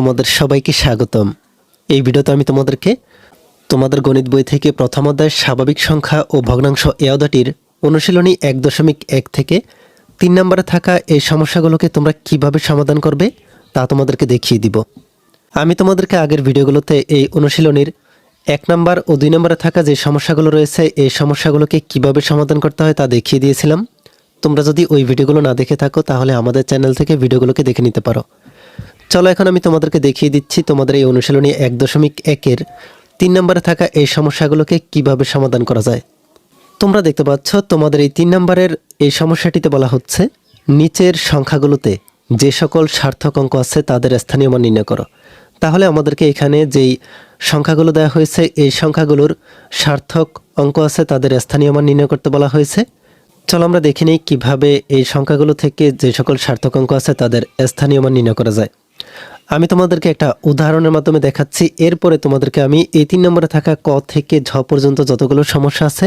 তোমাদের সবাইকে স্বাগতম। এই ভিডিওতে আমি তোমাদেরকে তোমাদের গণিত বই থেকে প্রথম অধ্যায় স্বাভাবিক সংখ্যা ও ভগ্নাংশ এ অধ্যায়টির অনুশীলনী 1.1 থেকে 3 নম্বরে থাকা এই সমস্যাগুলোকে তোমরা কিভাবে সমাধান করবে তা তোমাদেরকে দেখিয়ে দিব। আমি তোমাদেরকে আগের ভিডিওগুলোতে এই অনুশীলনীর 1 নম্বর ও 2 নম্বরে থাকা যে সমস্যাগুলো রয়েছে এই সমস্যাগুলোকে কিভাবে সমাধান করতে হয় তা দেখিয়ে দিয়েছিলাম। তোমরা যদি ওই ভিডিওগুলো না দেখে থাকো তাহলে আমাদের চ্যানেল থেকে ভিডিওগুলোকে দেখে নিতে পারো। চলো এখন আমি তোমাদেরকে দেখিয়ে দিচ্ছি তোমাদের এই অনুশীলনী 1.1-এর 3 নম্বরে থাকা এই সমস্যাগুলোকে কিভাবে সমাধান করা যায়। তোমরা দেখতে পাচ্ছ তোমাদের এই 3 নম্বরের এই সমস্যাটিতে বলা হচ্ছে নিচের সংখ্যাগুলোতে যে সকল সার্থক অঙ্ক আছে তাদের স্থানীয় মান নির্ণয় করো। তাহলে আমাদেরকে এখানে যেই সংখ্যাগুলো দেওয়া হয়েছে এই সংখ্যাগুলোর সার্থক অঙ্ক আছে তাদের স্থানীয় মান নির্ণয় করতে বলা হয়েছে। চলো আমরা দেখে নিই কীভাবে এই সংখ্যাগুলো থেকে যে সকল সার্থক অঙ্ক আছে তাদের স্থানীয় মান নির্ণয় করা যায়। আমি তোমাদেরকে একটা উদাহরণের মাধ্যমে দেখাচ্ছি, এরপরে তোমাদেরকে আমি এই 3 নম্বরে থাকা ক থেকে ঝ পর্যন্ত যতগুলো সমস্যা আছে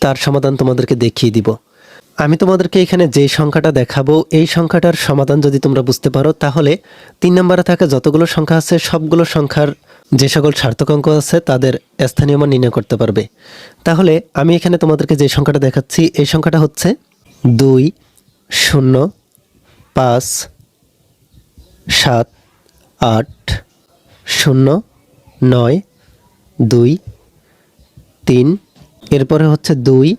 তার সমাধান তোমাদেরকে দেখিয়ে দিব। আমি তোমাদেরকে এখানে যে সংখ্যাটা দেখাবো এই সংখ্যাটার সমাধান যদি তোমরা বুঝতে পারো তাহলে 3 নম্বরে থাকা যতগুলো সংখ্যা আছে সবগুলো সংখ্যার যে সকল সার্থক অঙ্ক আছে তাদের স্থানীয় মান নির্ণয় করতে পারবে। তাহলে আমি এখানে তোমাদেরকে যে সংখ্যাটা দেখাচ্ছি এই সংখ্যাটা হচ্ছে 2 0 5 7 8 0 9 2 3, এরপরে হচ্ছে 2,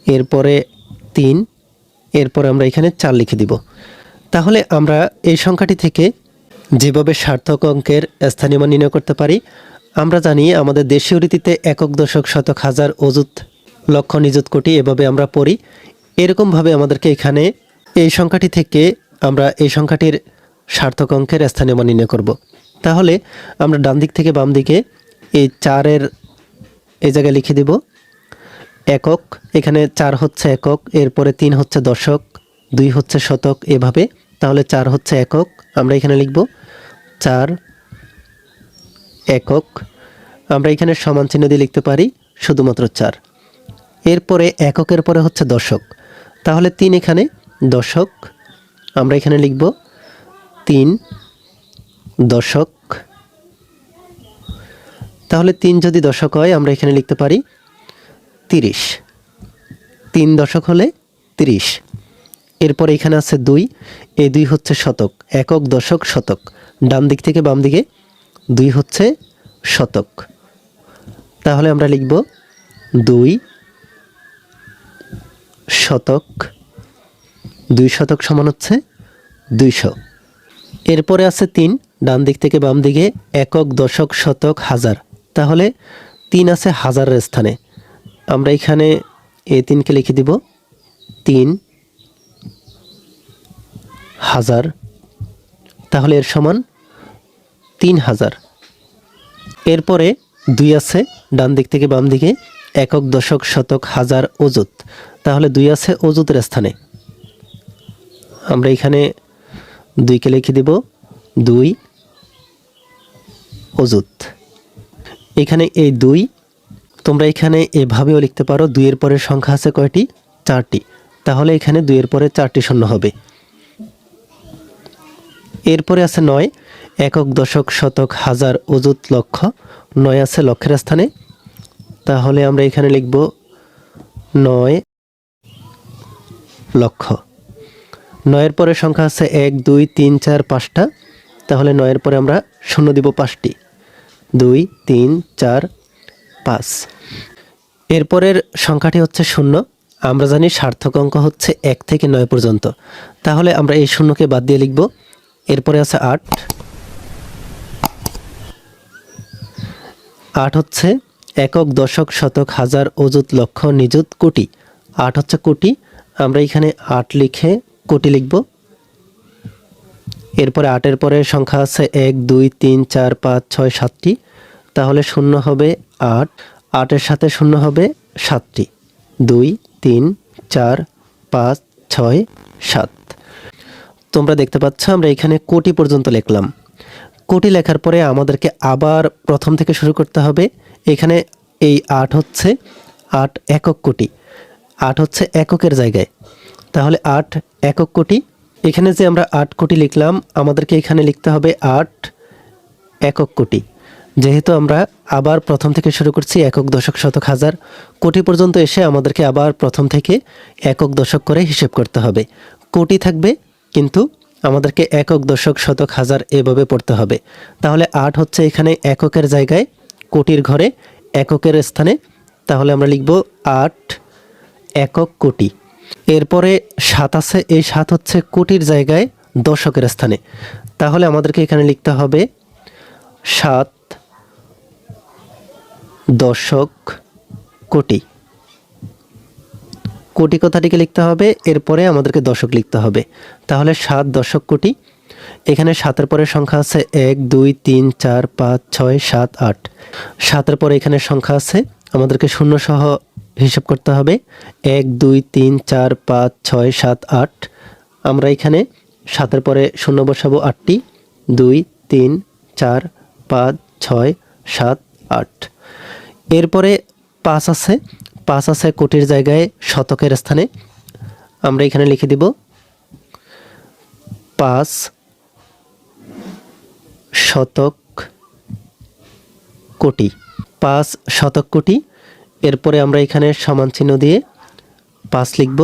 এরপরে 3, এরপরে আমরা এখানে 4 লিখে দিব। তাহলে আমরা এই সংখ্যাটি থেকে যেভাবে সার্থক অঙ্কের স্থানীয় মান নির্ণয় করতে পারি আমরা জানি আমাদের দেশীয় রীতিতে একক দশক শতক হাজার অযুত লক্ষ নিযুত কোটি এভাবে আমরা পড়ি। এরকমভাবে আমাদেরকে এখানে এই সংখ্যাটি থেকে আমরা এই সংখ্যাটির সার্থক অঙ্কের স্থানীয় মান নির্ণয় করব। তাহলে আমরা ডান দিক থেকে বাম দিকে এই 4-এর এই জায়গায় লিখে দেব একক, এখানে 4 হচ্ছে একক, এরপরে 3 হচ্ছে দশক, 2 হচ্ছে শতক এভাবে। তাহলে 4 হচ্ছে একক, আমরা এখানে লিখব 4 একক। আমরা এখানে সমান চিহ্ন দিয়ে লিখতে পারি শুধুমাত্র 4। এরপরে এককের পরে হচ্ছে দশক, তাহলে 3 এখানে দশক, আমরা এখানে লিখব 3 দশক। তাহলে 3 যদি দশক হয় আমরা এখানে লিখতে পারি 30, 3 দশক হলে 30। এরপর এখানে আছে 2, এই 2 হচ্ছে শতক, একক দশক শতক, ডান দিক থেকে বাম দিকে 2 হচ্ছে শতক। তাহলে আমরা লিখব 2 শতক, 2 শতক সমান হচ্ছে 200। এরপরে আছে 3, ডান দিক থেকে বাম দিকে একক দশক শতক হাজার, তাহলে 3 আছে হাজারের স্থানে, আমরা এখানে এই 3কে লিখে দিব 3 হাজার। তাহলে এর সমান 3000। এরপরে 2 আছে ডান দিক থেকে বাম দিকে একক দশক শতক হাজার অযুত, তাহলে 2 আছে অযুতের স্থানে, আমরা এখানে 2কে লিখে দিব 2 অযুত। এখানে এই 2 তোমরা এখানে এভাবেও লিখতে পারো, 2 এর পরে সংখ্যা আছে কয়টি? 4টি, তাহলে এখানে 2 এর পরে 4টি শূন্য হবে। এরপরে আছে 9, একক দশক শতক হাজার অযুত লক্ষ, 9 আছে লক্ষের স্থানে, তাহলে আমরা এখানে লিখব 9 লক্ষ। 9 এর পরে সংখ্যা আছে 1 2 3 4 5টা, তাহলে 9 এর পরে আমরা শূন্য দিব 5টি, 2 3 4 5। এরপরের সংখ্যাটি হচ্ছে 0, আমরা জানি সার্থক অঙ্ক হচ্ছে 1 থেকে 9 পর্যন্ত, তাহলে আমরা এই শূন্যকে বাদ দিয়ে লিখব। এরপরে আছে 8, 8 হচ্ছে একক দশক শতক হাজার অযুত লক্ষ নিযুত কোটি, 8 হচ্ছে কোটি, আমরা এখানে 8 লিখে কোটি লিখব। এরপরে 8 এর পরে সংখ্যা আছে 1 2 3 4 5 6 7টি, তাহলে শূন্য হবে 8, 8 এর সাথে শূন্য হবে 7টি, 2 3 4 5 6 7। তোমরা দেখতে পাচ্ছ আমরা এখানে কোটি পর্যন্ত লিখলাম। কোটি লেখার পরে আমাদেরকে আবার প্রথম থেকে শুরু করতে হবে। এখানে এই 8 হচ্ছে 8 একক কোটি, 8 হচ্ছে এককের জায়গায়, তাহলে 8 একক কোটি। এখানে যে আমরা 8 কোটি লিখলাম আমাদেরকে এখানে লিখতে হবে 8 একক কোটি। যেহেতু আমরা আবার প্রথম থেকে শুরু করছি, একক, দশক, শতক, হাজার, কোটি পর্যন্ত এসে আমাদেরকে আবার প্রথম থেকে একক, দশক করে হিসেব করতে হবে। কোটি থাকবে কিন্তু আমাদেরকে একক, দশক, শতক, হাজার এভাবে পড়তে হবে। তাহলে 8 হচ্ছে এখানে এককের জায়গায়, কোটির ঘরে এককের স্থানে। তাহলে আমরা লিখব 8 একক কোটি। এরপরে 7 আছে, এই 7 হচ্ছে কোটির জায়গায় দশকের স্থানে। তাহলে আমাদেরকে এখানে লিখতে হবে 7 দশক কোটি। কোটি কথাটিকে লিখতে হবে, এরপরে আমাদেরকে দশক লিখতে হবে। তাহলে 7 দশক কোটি। এখানে 7-এর পরে সংখ্যা আছে 1 2 3 4 5 6 7 8। 7-এর পরে এখানে সংখ্যা আছে, আমাদেরকে শূন্য সহ হিসাব করতে হবে। 1 2 3 4 5 6 7 8। আমরা এখানে 7-এর পরে শূন্য বসাবো 8টি। 2 3 4 5 6 7 8। এরপরে 5 আছে, 5 আছে কোটির জায়গায় শতকের স্থানে। আমরা এখানে লিখে দিব 5 শতক কোটি। 5 শতক কোটি। এরপরে আমরা এখানে সমান চিহ্ন দিয়ে 5 লিখব।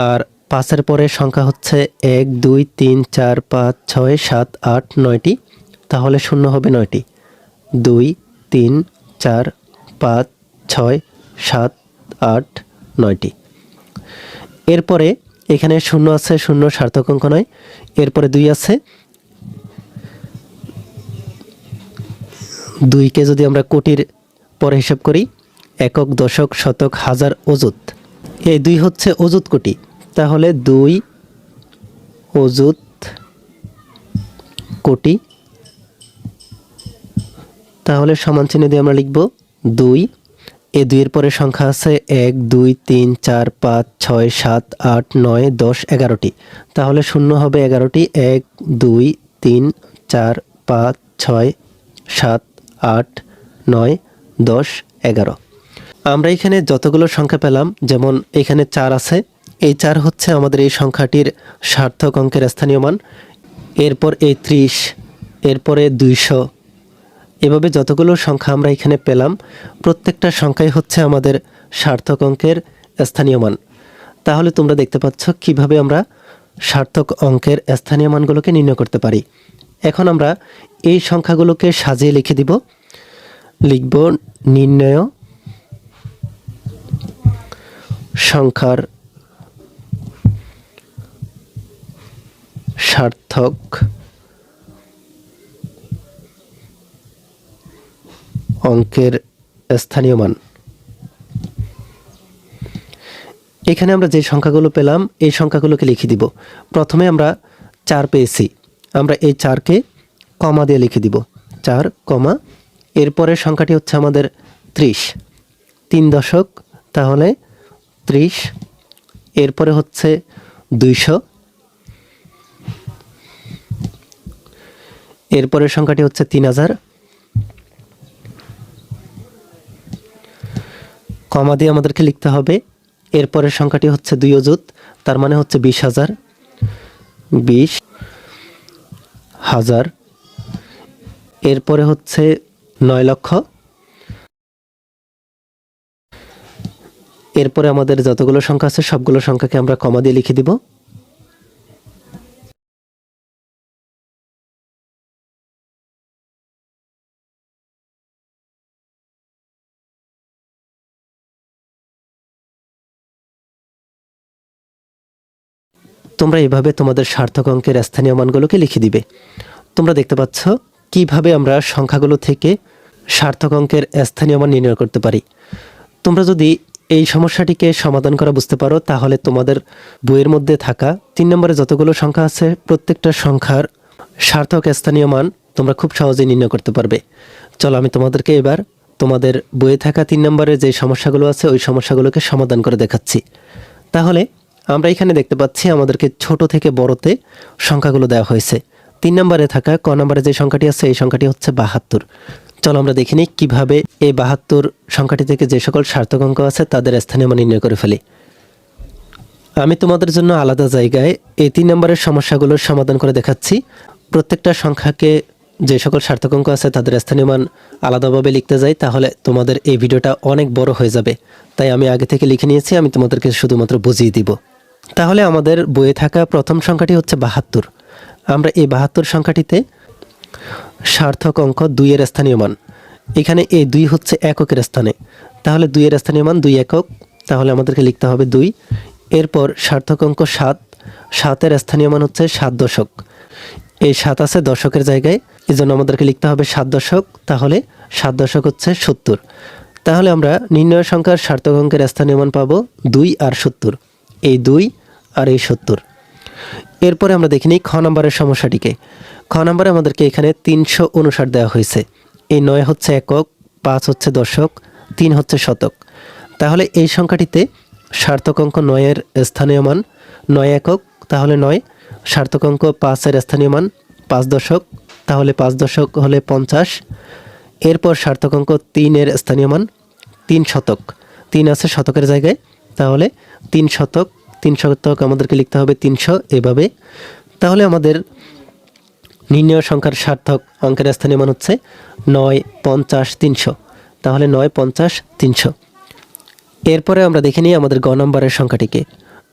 আর 5-এর পরে সংখ্যা হচ্ছে 1 2 3 4 5 6 7 8 9টি। তাহলে শূন্য হবে 9টি। 2 3 4 5 6 7 8 9টি। এরপরে এখানে শূন্য আছে, শূন্য সার্থক অঙ্ক নয়। এরপরে 2 আছে, 2কে যদি আমরা কোটির পরে হিসাব করি, একক, দশক, শতক, হাজার, অযুত, এই 2 হচ্ছে অযুত কোটি। তাহলে 2 অযুত কোটি। তাহলে সমান চিহ্ন দিয়ে আমরা লিখব 2। এই 2-এর পরে সংখ্যা আছে 1 2 3 4 5 6 7 8 9 10 11টি। তাহলে শূন্য হবে 11টি। 1 2 3 4 5 6 7 8 9 10 11। আমরা এখানে যতগুলো সংখ্যা পেলাম, যেমন এখানে 4 আছে, এই 4 হচ্ছে আমাদের এই সংখ্যাটির সার্থক অঙ্কের স্থানীয় মান। এরপর এই 30, এরপরে 200, এভাবে যতগুলো সংখ্যা আমরা এখানে পেলাম, প্রত্যেকটা সংখ্যাই হচ্ছে আমাদের সার্থক অঙ্কের স্থানীয় মান। তাহলে তোমরা দেখতে পাচ্ছ কিভাবে আমরা সার্থক অঙ্কের স্থানীয় মানগুলোকে নির্ণয় করতে পারি। এখন আমরা এই সংখ্যাগুলোকে সাজিয়ে লিখে দিব। লিখব নির্ণয় সংখ্যার সার্থক অঙ্কের স্থানীয় মান। এখানে আমরা যে সংখ্যাগুলো পেলাম, এই সংখ্যাগুলোকে লিখে দিব। প্রথমে আমরা 4 পেয়েছি, আমরা এই 4কে কমা দিয়ে লিখে দিব, 4 কমা। এরপরে সংখ্যাটি হচ্ছে আমাদের 30, 3 দশক, তাহলে 30। এরপরে হচ্ছে 200, এরপরে সংখ্যাটি হচ্ছে 3000, কমা দিয়ে আমাদেরকে লিখতে হবে। এরপরের সংখ্যাটি হচ্ছে 2 অযুত, তার মানে হচ্ছে 20,000, 20,000। এরপরে হচ্ছে 9 লক্ষ। এরপরে আমাদের যতগুলো সংখ্যা আছে সবগুলো সংখ্যাকে আমরা কমা দিয়ে লিখে দিব। তোমরা এভাবে তোমাদের সার্থক অঙ্কের স্থানীয় মানগুলোকে লিখে দিবে। তোমরা দেখতে পাচ্ছ কিভাবে আমরা সংখ্যাগুলো থেকে সার্থক অঙ্কের স্থানীয় মান নির্ণয় করতে পারি। তোমরা যদি এই সমস্যাটিকে সমাধান করা বুঝতে পারো, তাহলে তোমাদের বইয়ের মধ্যে থাকা 3 নম্বরে যতগুলো সংখ্যা আছে প্রত্যেকটা সংখ্যার সার্থক স্থানীয় মান তোমরা খুব সহজেই নির্ণয় করতে পারবে। চলো আমি তোমাদেরকে এবার তোমাদের বইয়ে থাকা 3 নম্বরে যে সমস্যাগুলো আছে ওই সমস্যাগুলোকে সমাধান করে দেখাচ্ছি। তাহলে আমরা এখানে দেখতে পাচ্ছি আমাদেরকে ছোট থেকে বড়তে সংখ্যাগুলো দেওয়া হয়েছে। 3 নম্বরে থাকা ক নম্বরে যে সংখ্যাটি আছে এই সংখ্যাটি হচ্ছে 72। চলো আমরা দেখে নিই কিভাবে এই 72 সংখ্যাটি থেকে যে সকল সার্থক অঙ্ক আছে তাদের স্থানীয় মান নির্ণয় করে ফেলি। আমি তোমাদের জন্য আলাদা জায়গায় এই 3 নম্বরের সমস্যাগুলোর সমাধান করে দেখাচ্ছি। প্রত্যেকটা সংখ্যাকে যে সকল সার্থক অঙ্ক আছে তাদের স্থানীয় মান আলাদাভাবে লিখতে যাই তাহলে তোমাদের এই ভিডিওটা অনেক বড় হয়ে যাবে, তাই আমি আগে থেকে লিখে নিয়েছি, আমি তোমাদেরকে শুধুমাত্র বুঝিয়ে দিব। তাহলে আমাদের বইয়ে থাকা প্রথম সংখ্যাটি হচ্ছে 72। আমরা এই 72 সংখ্যাটিতে সার্থক অঙ্ক 2 এর স্থানীয় মান, এখানে এই 2 হচ্ছে এককের স্থানে, তাহলে 2 এর স্থানীয় মান 2 একক, তাহলে আমাদেরকে লিখতে হবে 2। এরপর সার্থক অঙ্ক 7, 7 এর স্থানীয় মান হচ্ছে 7 দশক, এই 7 আছে দশকের জায়গায়, এই জন্য আমাদেরকে লিখতে হবে 7 দশক, তাহলে 7 দশক হচ্ছে 70। তাহলে আমরা নির্ণয় সংখ্যার সার্থক অঙ্কের স্থানীয় মান পাবো 2 আর 70, এই 2 আর এই 70। এরপরে আমরা দেখি নিই খ নম্বরের সমস্যাটিকে। খ নম্বরে আমাদেরকে এখানে 359 দেওয়া হয়েছে, এই 9 হচ্ছে একক, 5 হচ্ছে দশক, 3 হচ্ছে শতক। তাহলে এই সংখ্যাটিতে সার্থক অঙ্ক 9 এর স্থানীয় মান 9 একক, তাহলে 9। সার্থক অঙ্ক 5 এর স্থানীয় মান 5 দশক, তাহলে 5 দশক হলে 50। এরপর সার্থক অঙ্ক 3 এর স্থানীয় মান 3 শতক, 3 আছে শতকের জায়গায়, তাহলে 3 শতক, 3 শতক আমাদেরকে লিখতে হবে 300 এভাবে। তাহলে আমাদের নির্ণয় সংখ্যার সার্থক অঙ্কের স্থানীয় মান হচ্ছে 9, 50, 300, তাহলে 9, 50, 300। এরপরে আমরা দেখে নিই আমাদের গ নম্বরের সংখ্যাটিকে।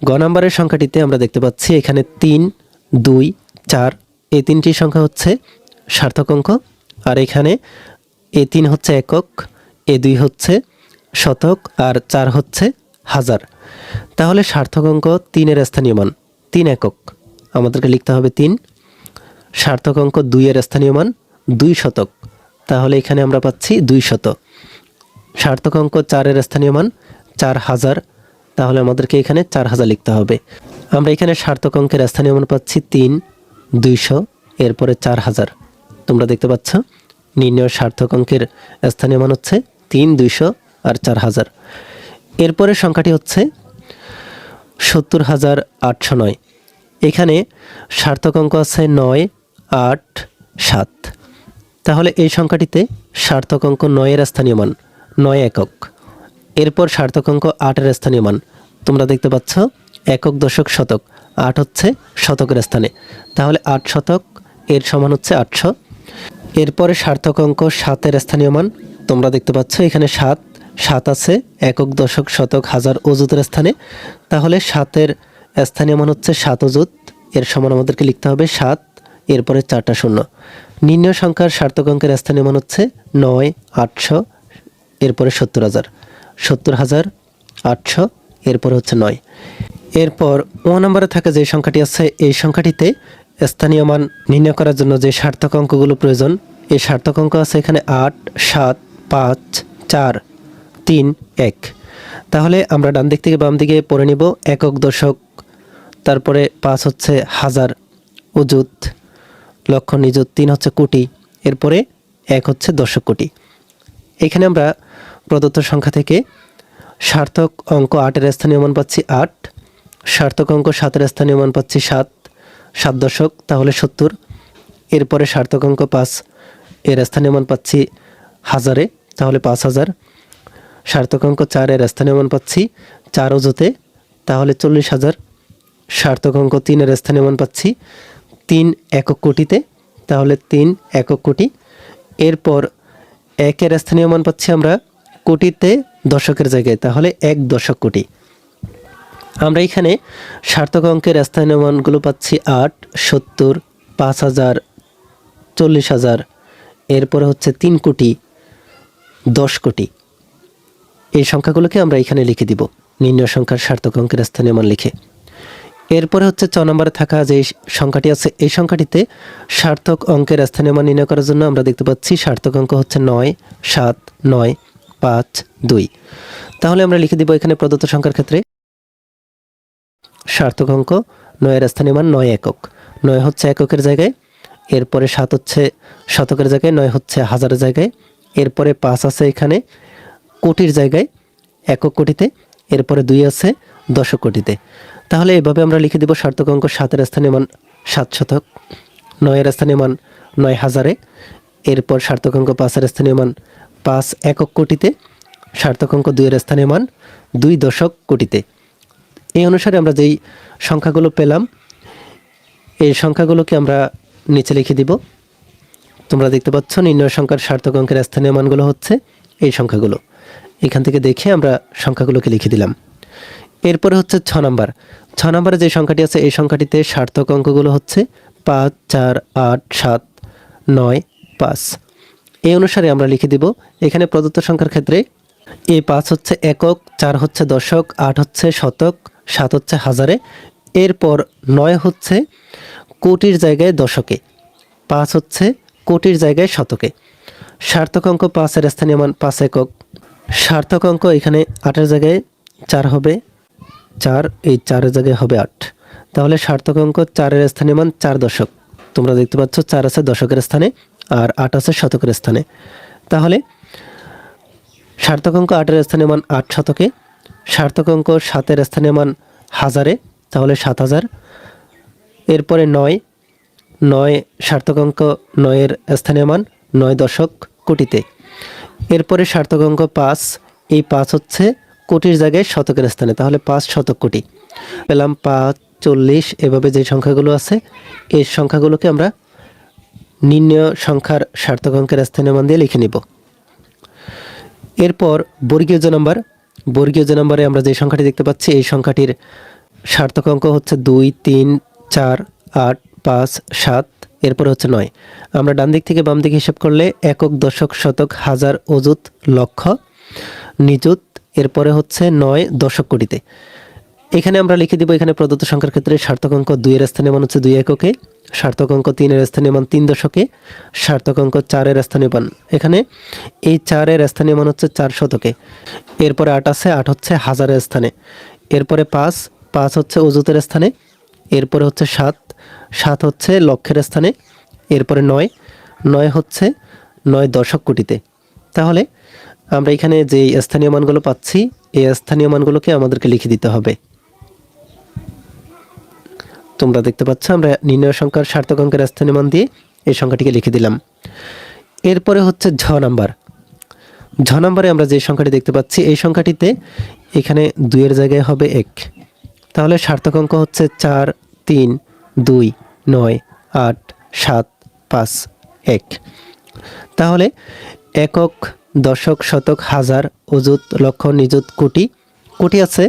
গ নম্বরের সংখ্যাটিতে আমরা দেখতে পাচ্ছি এখানে 3, 2, 4 এই তিনটি সংখ্যা হচ্ছে সার্থক অঙ্ক, আর এখানে এই 3 হচ্ছে একক, এই 2 হচ্ছে শতক, আর 4 হচ্ছে হাজার। তাহলে সার্থক অঙ্ক 3 এর স্থানীয় মান 3 একক, আমাদেরকে লিখতে হবে 3। সার্থক অঙ্ক 2 এর স্থানীয় মান 2 শতক, তাহলে এখানে আমরা পাচ্ছি 200। সার্থক অঙ্ক 4 এর স্থানীয় মান 4000, তাহলে আমাদেরকে এখানে 4000 লিখতে হবে। আমরা এখানে সার্থক অঙ্কের স্থানীয় মান পাচ্ছি 3, 200, এরপরে 4000। তোমরা দেখতে পাচ্ছ নির্ণয় সার্থক অঙ্কের স্থানীয় মান হচ্ছে 3, 200 আর 4000। এরপরে সংখ্যাটি হচ্ছে 70809, এখানে সার্থক অঙ্ক আছে 9, 8, 7, তাহলে এই সংখ্যাটিতে সার্থক অঙ্ক 9 এর স্থানীয় মান 9 একক। এরপর সার্থক অঙ্ক 8 এর স্থানীয় মান তোমরা দেখতে পাচ্ছ একক, দশক, শতক, 8 হচ্ছে শতকের স্থানে, তাহলে 8 শতক এর সমান হচ্ছে 800। এরপরে সার্থক অঙ্ক 7 এর স্থানীয় মান তোমরা দেখতে পাচ্ছ এখানে 7, 7 আছে একক, দশক, শতক, হাজার অযুতের স্থানে, তাহলে 7 এর স্থানীয় মান হচ্ছে 7 অযুত, এর সমান আমাদেরকে লিখতে হবে 7, এরপরে 4টা শূন্য। নির্ণয় সংখ্যার সার্থক অঙ্কের স্থানীয় মান হচ্ছে 9, 800, এরপরে 70000, 70800, এরপরে হচ্ছে 9। এরপর ও নম্বরে থাকা যে সংখ্যাটি আছে এই সংখ্যাটিতে স্থানীয় মান নির্ণয় করার জন্য যে সার্থক অঙ্কগুলো প্রয়োজন, এই সার্থক অঙ্ক আছে এখানে 8, 7, 5, 4, 3, 1। তাহলে আমরা ডান দিক থেকে বাম দিকে পড়ে নিব একক, দশক, তারপরে 5 হচ্ছে হাজার, অযুত, লক্ষ, নিযুত, 3 হচ্ছে কোটি, এরপরে 1 হচ্ছে দশক কোটি। এখানে আমরা প্রদত্ত সংখ্যা থেকে সার্থক অঙ্ক 8 এর স্থানীয় মান পাচ্ছি 8, সার্থক অঙ্ক 7 এর স্থানীয় মান পাচ্ছি 7, 7 দশক, তাহলে 70। এরপরে সার্থক অঙ্ক 5 এর স্থানীয় মান পাচ্ছি হাজারে, তাহলে 5000। সার্থক অঙ্ক 4 এর স্থানীয় মান পাচ্ছি 4 অযুতে, তাহলে 40000। সার্থক অঙ্ক 3 এর স্থানীয় মান পাচ্ছি 3 একক কোটিতে, তাহলে 3 একক কোটি। এরপর 1 এর স্থানীয় মান পাচ্ছি আমরা কোটিতে দশকের জায়গায়, তাহলে 1 দশক কোটি। আমরা এখানে সার্থক অঙ্কের স্থানীয় মানগুলো পাচ্ছি 8, 70, 5000, 40000, এরপরে হচ্ছে 3 কোটি, 10 কোটি। এই সংখ্যাগুলোকে আমরা এখানে লিখে দিব নির্ণয় সংখ্যার সার্থক অঙ্কের স্থানীয় মান লিখে। এরপরে হচ্ছে 6 নম্বরে থাকা যে সংখ্যাটি আছে এই সংখ্যাটিতে সার্থক অঙ্কের স্থানীয় মান নির্ণয় করার জন্য আমরা দেখতে পাচ্ছি সার্থক অঙ্ক হচ্ছে 9, 7, 9, 5, 2। তাহলে আমরা লিখে দিব এখানে প্রদত্ত সংখ্যার ক্ষেত্রে সার্থক অঙ্ক 9 এর স্থানীয় মান 9 একক, 9 হচ্ছে এককের জায়গায়, এরপরে 7 হচ্ছে শতকের জায়গায়, 9 হচ্ছে হাজারের জায়গায়, এরপরে 5 আছে এখানে কোটির জায়গায়, একক কোটিতে, এরপরে 2 আছে দশক কোটিতে। তাহলে এভাবে আমরা লিখে দিব সার্থক অঙ্ক 7 এর স্থানীয় মান 7 শতক, 9 এর স্থানীয় মান 9 হাজারে, এরপর সার্থক অঙ্ক 5 এর স্থানীয় মান 5 একক কোটিতে, সার্থক অঙ্ক 2 এর স্থানীয় মান 2 দশক কোটিতে। এই অনুসারে আমরা যেই সংখ্যাগুলো পেলাম এই সংখ্যাগুলোকে আমরা নিচে লিখে দিব। তোমরা দেখতে পাচ্ছ নির্ণয় সংখ্যার সার্থক অঙ্কের স্থানীয় মানগুলো হচ্ছে এই সংখ্যাগুলো। এখান থেকে দেখে আমরা সংখ্যাগুলোকে লিখে দিলাম। এরপরে হচ্ছে 6 নাম্বার। 6 নাম্বারে যে সংখ্যাটি আছে এই সংখ্যাটিতে সার্থক অঙ্কগুলো হচ্ছে 5, 4, 8, 7, 9, 5। এই অনুসারে আমরা লিখে দিব। এখানে প্রদত্ত সংখ্যার ক্ষেত্রে এই 5 হচ্ছে একক, 4 হচ্ছে দশক, 8 হচ্ছে শতক, 7 হচ্ছে হাজারে, এরপর 9 হচ্ছে কোটির জায়গায় দশকে, 5 হচ্ছে কোটির জায়গায় শতকে। সার্থক অঙ্ক 5 এর স্থানীয় মান 5 একক। সার্থক অঙ্ক এখানে 8 এর জায়গায় 4 হবে 4, এই 4 এর জায়গায় হবে 8। তাহলে সার্থক অঙ্ক 4 এর স্থানীয় মান 4 দশক। তোমরা দেখতে পাচ্ছ 4 আছে দশকের স্থানে আর 8 আছে শতকের স্থানে। তাহলে সার্থক অঙ্ক 8 এর স্থানীয় মান 8 শতকে। সার্থক অঙ্ক 7 এর স্থানীয় মান হাজারে, তাহলে 7000। এরপরে 9 সার্থক অঙ্ক 9 এর স্থানীয় মান 9 দশক কোটিতে। এরপরে সার্থক অঙ্ক 5, এই 5 হচ্ছে কোটির জায়গায় শতকের স্থানে, তাহলে 5 শতক কোটি। পেলাম 5, 40, এভাবে যে সংখ্যাগুলো আছে এই সংখ্যাগুলোকে আমরা নির্ণয় সংখ্যার সার্থক অঙ্কের স্থানীয় মান দিয়ে লিখে নিব। এরপর বর্গীয় জ নাম্বার। বর্গীয় জ নাম্বারে আমরা যে সংখ্যাটি দেখতে পাচ্ছি এই সংখ্যাটির সার্থক অঙ্ক হচ্ছে 2, 3, 4, 8, 5, 7, এরপরে হচ্ছে 9। আমরা ডান দিক থেকে বাম দিকে হিসাব করলে একক, দশক, শতক, হাজার, অযুত, লক্ষ, নিযুত, এরপরে হচ্ছে 9 দশক কোটিতে। এখানে আমরা লিখে দিব এখানে প্রদত্ত সংখ্যার ক্ষেত্রে সার্থক অঙ্ক 2 এর স্থানীয় মান হচ্ছে 2 এককে, সার্থক অঙ্ক 3 এর স্থানীয় মান 3 দশকে, সার্থক অঙ্ক 4 এর স্থানীয় মান এখানে এই 4 এর স্থানীয় মান হচ্ছে 4 শতকে। এরপরে 8 আছে, 8 হচ্ছে হাজারের স্থানে। এরপরে 5 হচ্ছে অযুতের স্থানে। এরপরে হচ্ছে 7 হচ্ছে লক্ষের স্থানে। এরপরে 9 হচ্ছে 9 দশক কোটিতে। তাহলে আমরা এখানে যে স্থানীয় মানগুলো পাচ্ছি এই স্থানীয় মানগুলোকে আমাদেরকে লিখে দিতে হবে। তোমরা দেখতে পাচ্ছ আমরা নির্ণয় সংখ্যার সার্থক অঙ্কের স্থানীয় মান দিয়ে এই সংখ্যাটিকে লিখে দিলাম। এরপরে হচ্ছে ঝ নাম্বার। ঝ নাম্বারে আমরা যে সংখ্যাটি দেখতে পাচ্ছি এই সংখ্যাটিতে এখানে 2 এর জায়গায় হবে 1। তাহলে সার্থক অঙ্ক হচ্ছে 4, 3, 2, 9, 8, 7, 5, 1। তাহলে একক, দশক, শতক, হাজার, অযুত, লক্ষ, নিযুত, কোটি। কোটি আছে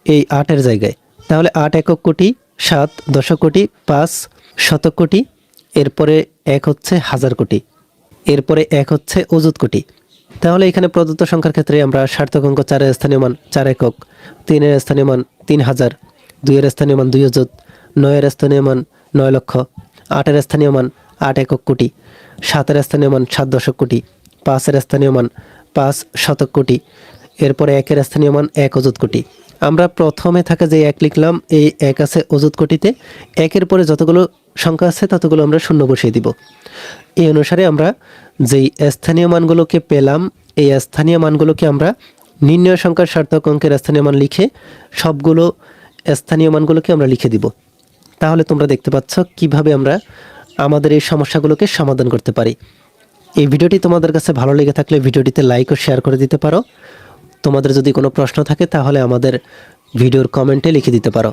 এই 8 এর জায়গায়, তাহলে 8 একক কোটি, 7 দশক কোটি, 5 শতক কোটি, এরপরে 1 হচ্ছে হাজার কোটি, এরপরে 1 হচ্ছে অযুত কোটি। তাহলে এখানে প্রদত্ত সংখ্যার ক্ষেত্রে আমরা সার্থক অঙ্ক 4 এর স্থানীয় মান 4 একক, 3 এর স্থানীয় মান 3000, 2 এর স্থানীয় মান 2 অযুত, 9 এর স্থানীয় মান 9 লক্ষ, 8 এর স্থানীয় মান 8 একক কোটি, 7 এর স্থানীয় মান 7 দশক কোটি, 5 এর স্থানীয় মান 5 শতক কোটি, এরপরে 1 এর স্থানীয় মান 1 অযুত কোটি। আমরা প্রথমে থাকা যে 1 লিখলাম এই 1 আছে অযুত কোটিতে, 1 এর পরে যতগুলো সংখ্যা আছে ততগুলো আমরা শূন্য বসিয়ে দিব। এই অনুসারে আমরা যেই স্থানীয় মানগুলোকে পেলাম এই স্থানীয় মানগুলোকে আমরা নির্ণয় সংখ্যার সার্থক অঙ্কের স্থানীয় মান লিখে সবগুলো স্থানীয় মানগুলোকে আমরা লিখে দিব। তাহলে তোমরা দেখতে পাচ্ছ কিভাবে আমরা আমাদের এই সমস্যাগুলোকে সমাধান করতে পারি। এই ভিডিওটি তোমাদের কাছে ভালো লেগে থাকলে ভিডিওটিতে লাইক ও শেয়ার করে দিতে পারো। তোমাদের যদি কোনো প্রশ্ন থাকে তাহলে আমাদের ভিডিওর কমেন্টে লিখে দিতে পারো।